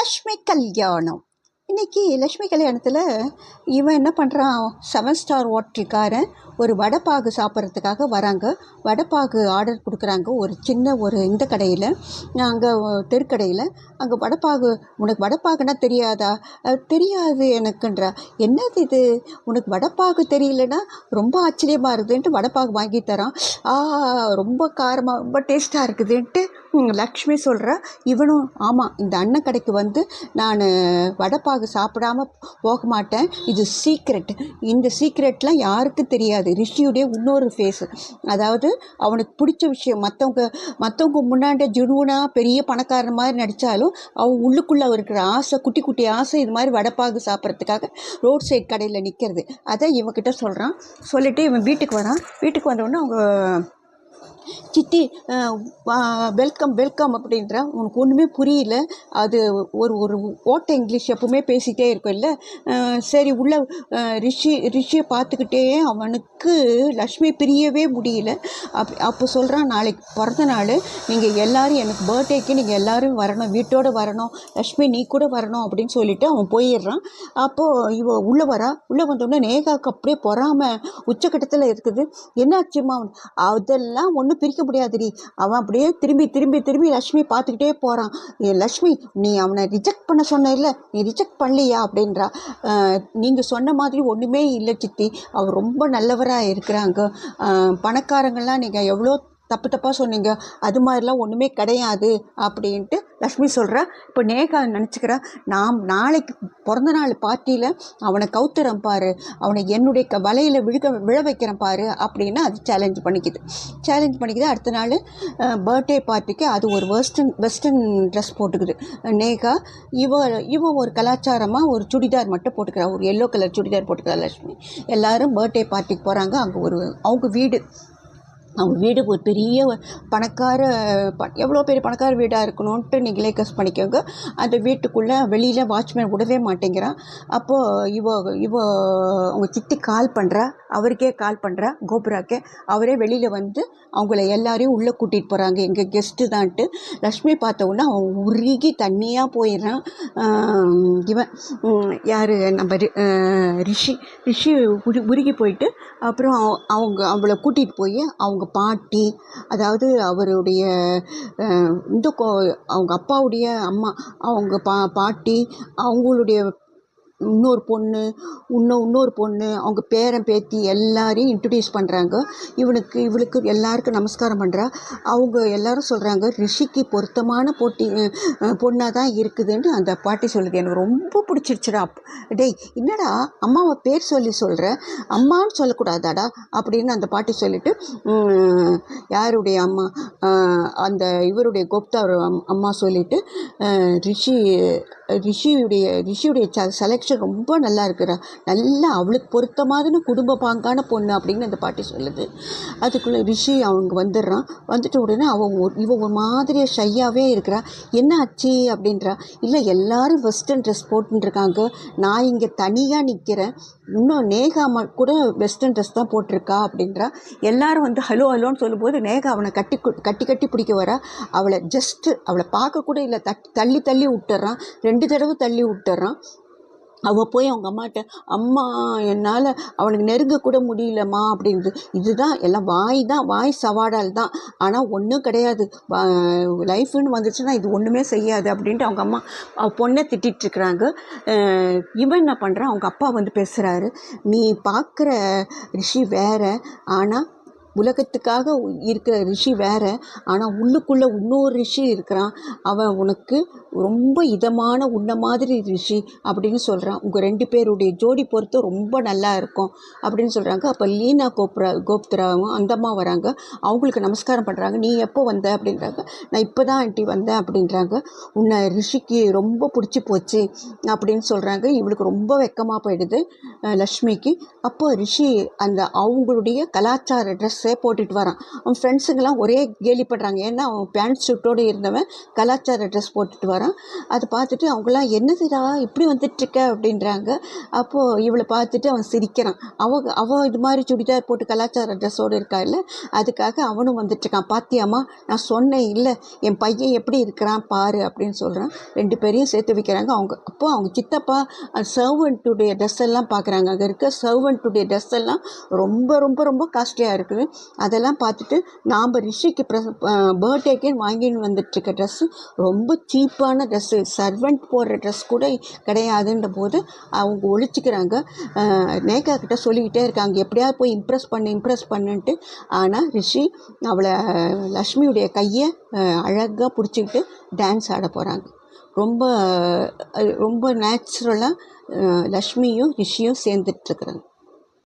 லக்ஷ்மி கல்யாணம். இன்றைக்கி லக்ஷ்மி கல்யாணத்தில் இவன் என்ன பண்ணுறான், 7 ஸ்டார் ஹோட்டலுக்காரன் ஒரு வடைப்பாகு சாப்பிட்றதுக்காக வராங்க. வடைப்பாகு ஆர்டர் கொடுக்குறாங்க ஒரு சின்ன இந்த கடையில், அங்கே தெருக்கடையில். அங்கே வடைப்பாகு, உனக்கு வடைப்பாகுன்னா தெரியாதா? தெரியாது எனக்குன்றா. என்னது இது, உனக்கு வடைப்பாகு தெரியலன்னா ரொம்ப ஆச்சரியமாக இருக்குதுன்ட்டு வடைப்பாகு வாங்கி தரான். ரொம்ப காரமாக ரொம்ப டேஸ்ட்டாக இருக்குதுன்ட்டு லக்ஷ்மி சொல்கிறா. இவனும் ஆமாம், இந்த அண்ணன் கடைக்கு வந்து நான் வடைப்பாகு சாப்பிடாம போக மாட்டேன், இது சீக்ரெட், இந்த சீக்ரெட்லாம் யாருக்கும் தெரியாது. ரிஷியுடைய இன்னொரு ஃபேஸு, அதாவது அவனுக்கு பிடிச்ச விஷயம் மற்றவங்க முன்னாடி ஜுனுவனா பெரிய பணக்காரன் மாதிரி நடித்தாலும் அவன் உள்ளுக்குள்ளே இருக்கிற ஆசை, குட்டி குட்டி ஆசை, இது மாதிரி வடைப்பாகு சாப்பிட்றதுக்காக ரோட் சைட் கடையில் நிற்கிறது. அதை இவன்கிட்ட சொல்கிறான். சொல்லிவிட்டு இவன் வீட்டுக்கு வரான். வீட்டுக்கு வந்தோடனே அவங்க சித்தி வெல்கம் வெல்கம் அப்படின்ற. உனக்கு ஒன்றுமே புரியல, அது ஒரு ஒரு ஓட்ட இங்கிலீஷ் எப்பவுமே பேசிகிட்டே இருக்கும் இல்லை. சரி, உள்ள ரிஷியை பார்த்துக்கிட்டே அவனுக்கு லக்ஷ்மி பிரியவே முடியல. அப்போ சொல்கிறான், நாளைக்கு பிறந்த நாள், நீங்கள் எல்லோரும் எனக்கு பர்த்டேக்கு நீங்கள் எல்லோரும் வரணும், வீட்டோடு வரணும், லக்ஷ்மி நீ கூட வரணும் அப்படின்னு சொல்லிவிட்டு அவன் போயிடுறான். அப்போது இவ உள்ளே வந்தோடனே நேகாவுக்கு அப்படியே பொறாமல் உச்சக்கட்டத்தில் இருக்குது. என்னாச்சுமா? அதெல்லாம் ஒன்றும் பிரிக்க முடியாதுடி. அவன் அப்படியே திரும்பி திரும்பி திரும்பி லக்ஷ்மி பார்த்துக்கிட்டே போகிறான். லக்ஷ்மி, நீ அவனை ரிஜெக்ட் பண்ண சொன்ன இல்லை, நீ ரிஜெக்ட் பண்ணலையா அப்படின்றா. நீங்கள் சொன்ன மாதிரி ஒன்றுமே இல்லை சித்தி, அவர் ரொம்ப நல்லவராக இருக்கிறாங்க. பணக்காரங்கள்லாம் நீங்கள் எவ்வளோ தப்பாக சொன்னீங்க, அது மாதிரிலாம் ஒன்றுமே கிடையாது அப்படின்ட்டு லக்ஷ்மி சொல்கிறா. இப்போ நேகா நினச்சிக்கிறா, நான் நாளைக்கு பிறந்த நாள் பார்ட்டியில் அவனை கவுத்துறேன் பாரு, அவனை என்னுடைய வலையில் விழ வைக்கிறேன் பாரு அப்படின்னு அது சேலஞ்ச் பண்ணிக்குது. அடுத்த நாள் பர்த்டே பார்ட்டிக்கு அது ஒரு வெஸ்டர்ன் ட்ரெஸ் போட்டுக்குது நேகா. இவ ஒரு கலாச்சாரமாக ஒரு சுடிதார் மட்டும் போட்டுக்கிறா, ஒரு எல்லோ கலர் சுடிதார் போட்டுக்கிறா லக்ஷ்மி. எல்லோரும் பர்த்டே பார்ட்டிக்கு போகிறாங்க. அங்கே அவங்க வீடு ஒரு பெரிய பணக்கார, எவ்வளோ பெரிய பணக்கார வீடாக இருக்கணும்ன்ட்டு நீங்களே கஸ் பண்ணிக்கோங்க. அந்த வீட்டுக்குள்ளே வெளியில் வாட்ச்மேன் விடவே மாட்டேங்கிறான். அப்போது இவ அவங்க சித்தி அவருக்கே கால் பண்ணுறா, கோபுராக்கே. அவரே வெளியில் வந்து அவங்கள எல்லாரையும் உள்ளே கூட்டிகிட்டு போகிறாங்க, எங்கள் கெஸ்ட்டு தான்ட்டு. லக்ஷ்மி பார்த்த உடனே அவன் உருகி தண்ணியாக போயிடுறான். இவன் யார், நம்ம ரிஷி உருகி போயிட்டு அப்புறம் அவளை கூட்டிகிட்டு போய் அவங்க பாட்டி, அதாவது அவருடைய அவங்க அப்பாவுடைய அம்மா, அவங்க பாட்டி, அவங்களுடைய இன்னொரு பொண்ணு, அவங்க பேரன் பேத்தி எல்லாரையும் இன்ட்ரடியூஸ் பண்ணுறாங்க. இவளுக்கு எல்லாருக்கும் நமஸ்காரம் பண்ணுறா. அவங்க எல்லாரும் சொல்கிறாங்க, ரிஷிக்கு பொருத்தமான பொண்ணாக தான் இருக்குதுன்னு அந்த பாட்டி சொல்லுது. எனக்கு ரொம்ப பிடிச்சிருச்சுடா. டேய், என்னடா அம்மாவை பேர் சொல்கிற, அம்மான்னு சொல்லக்கூடாதாடா அப்படின்னு அந்த பாட்டி சொல்லிவிட்டு, யாருடைய அம்மா, அந்த இவருடைய கோப்தா அம்மா சொல்லிவிட்டு, ரிஷியுடைய செலெக்ஷன் ரொம்ப நல்லா இருக்கிறா, நல்லா அவளுக்கு பொருத்தமான குடும்ப பாங்கான பொண்ணு அப்படின்னு அந்த பாட்டி சொல்லுது. அதுக்குள்ளே ரிஷி அவங்க வந்துடுறான். வந்துட்ட உடனே இவ ஒரு மாதிரியாக ஷையாகவே இருக்கிறா. என்ன ஆச்சு அப்படின்றா. இல்லை, எல்லாரும் வெஸ்டர்ன் ட்ரெஸ் போட்டுருக்காங்க, நான் இங்கே தனியாக நிற்கிறேன், இன்னும் நேகா கூட வெஸ்டர்ன் ட்ரெஸ் தான் போட்டிருக்கா அப்படின்றா. எல்லாரும் வந்து ஹலோன்னு சொல்லும்போது நேகா அவனை கட்டி பிடிக்க வரா. அவளை பார்க்க கூட இல்லை, தள்ளி விட்டுறான். 2 தடவை தள்ளி விட்டுறான். அவள் போய் அவங்க அம்மாட்ட, அம்மா என்னால் அவனுக்கு நெருங்க கூட முடியலம்மா அப்படின்றது. இதுதான் எல்லாம் வாய் சவாடால் தான், ஆனால் ஒன்றும் கிடையாது, லைஃப்னு வந்துச்சுன்னா இது ஒன்றுமே செய்யாது அப்படின்ட்டு அவங்க அம்மா பொண்ணை திட்டிகிட்ருக்குறாங்க. இவன் என்ன பண்ணுறான், அவங்க அப்பா வந்து பேசுகிறாரு, நீ பார்க்குற ரிஷி வேறு, ஆனால் உலகத்துக்காக இருக்கிற ரிஷி வேறு, ஆனால் உள்ளுக்குள்ளே இன்னொரு ரிஷி இருக்கிறான், அவன் உனக்கு ரொம்ப இதமான உன்ன மாதிரி ரிஷி அப்படின்னு சொல்கிறான். உங்கள் 2 பேருடைய ஜோடி பொறுத்து ரொம்ப நல்லா இருக்கும் அப்படின்னு சொல்கிறாங்க. அப்போ லீனா கோப்தராவும் அந்த அம்மா வராங்க. அவங்களுக்கு நமஸ்காரம் பண்ணுறாங்க. நீ எப்போ வந்த அப்படின்றாங்க. நான் இப்போ தான் ஆண்டி வந்தேன் அப்படின்றாங்க. உன்னை ரிஷிக்கு ரொம்ப பிடிச்சி போச்சு அப்படின்னு சொல்கிறாங்க. இவளுக்கு ரொம்ப வெக்கமாக போயிடுது லக்ஷ்மிக்கு. அப்போ ரிஷி அந்த அவங்களுடைய கலாச்சார ட்ரெஸ்ஸை ட்ரெஸ்ஸே போட்டுட்டு வரான். அவன் ஃப்ரெண்ட்ஸுங்கெல்லாம் ஒரே கேலி பண்ணுறாங்க. ஏன்னா அவன் பேண்ட் ஷூட்டோடு இருந்தவன் கலாச்சார ட்ரெஸ் போட்டுட்டு வரான். அதை பார்த்துட்டு அவங்களாம் என்னதுடா இப்படி வந்துட்டுருக்க அப்படின்றாங்க. அப்போது இவளை பார்த்துட்டு அவன் சிரிக்கிறான். அவன் இது மாதிரி சுடிதார் போட்டு கலாச்சார ட்ரெஸ்ஸோடு இருக்கா இல்லை, அதுக்காக அவனும் வந்துட்டுருக்கான். பாத்தியாம்மா நான் சொன்னேன் இல்லை என் பையன் எப்படி இருக்கிறான் பாரு அப்படின்னு சொல்கிறான். 2 பேரையும் சேர்த்து வைக்கிறாங்க. அப்போது அவங்க சித்தப்பா சர்வெண்ட்டுடைய ட்ரெஸ் எல்லாம் பார்க்குறாங்க. அங்கே இருக்க சர்வெண்ட்டுடைய ட்ரெஸ் எல்லாம் ரொம்ப ரொம்ப ரொம்ப காஸ்ட்லியாக இருக்குது. அதெல்லாம் பார்த்துட்டு நாம் ரிஷிக்கு பர்த்டேக்குன்னு வாங்கின்னு வந்துட்டுருக்க ட்ரெஸ்ஸு ரொம்ப சீப்பான ட்ரெஸ்ஸு, சர்வெண்ட் போடுற ட்ரெஸ் கூட கிடையாதுன்ற போது அவங்க ஒழிச்சிக்கிறாங்க. நேகா கிட்ட சொல்லிக்கிட்டே இருக்காங்க எப்படியாவது போய் இம்ப்ரெஸ் பண்ணுன்ட்டு. ஆனால் ரிஷி அவளை லக்ஷ்மியுடைய கையை அழகாக பிடிச்சிக்கிட்டு டான்ஸ் ஆட போகிறாங்க. ரொம்ப ரொம்ப நேச்சுரலாக லக்ஷ்மியும் ரிஷியும் சேர்ந்துட்டுருக்குறாங்க.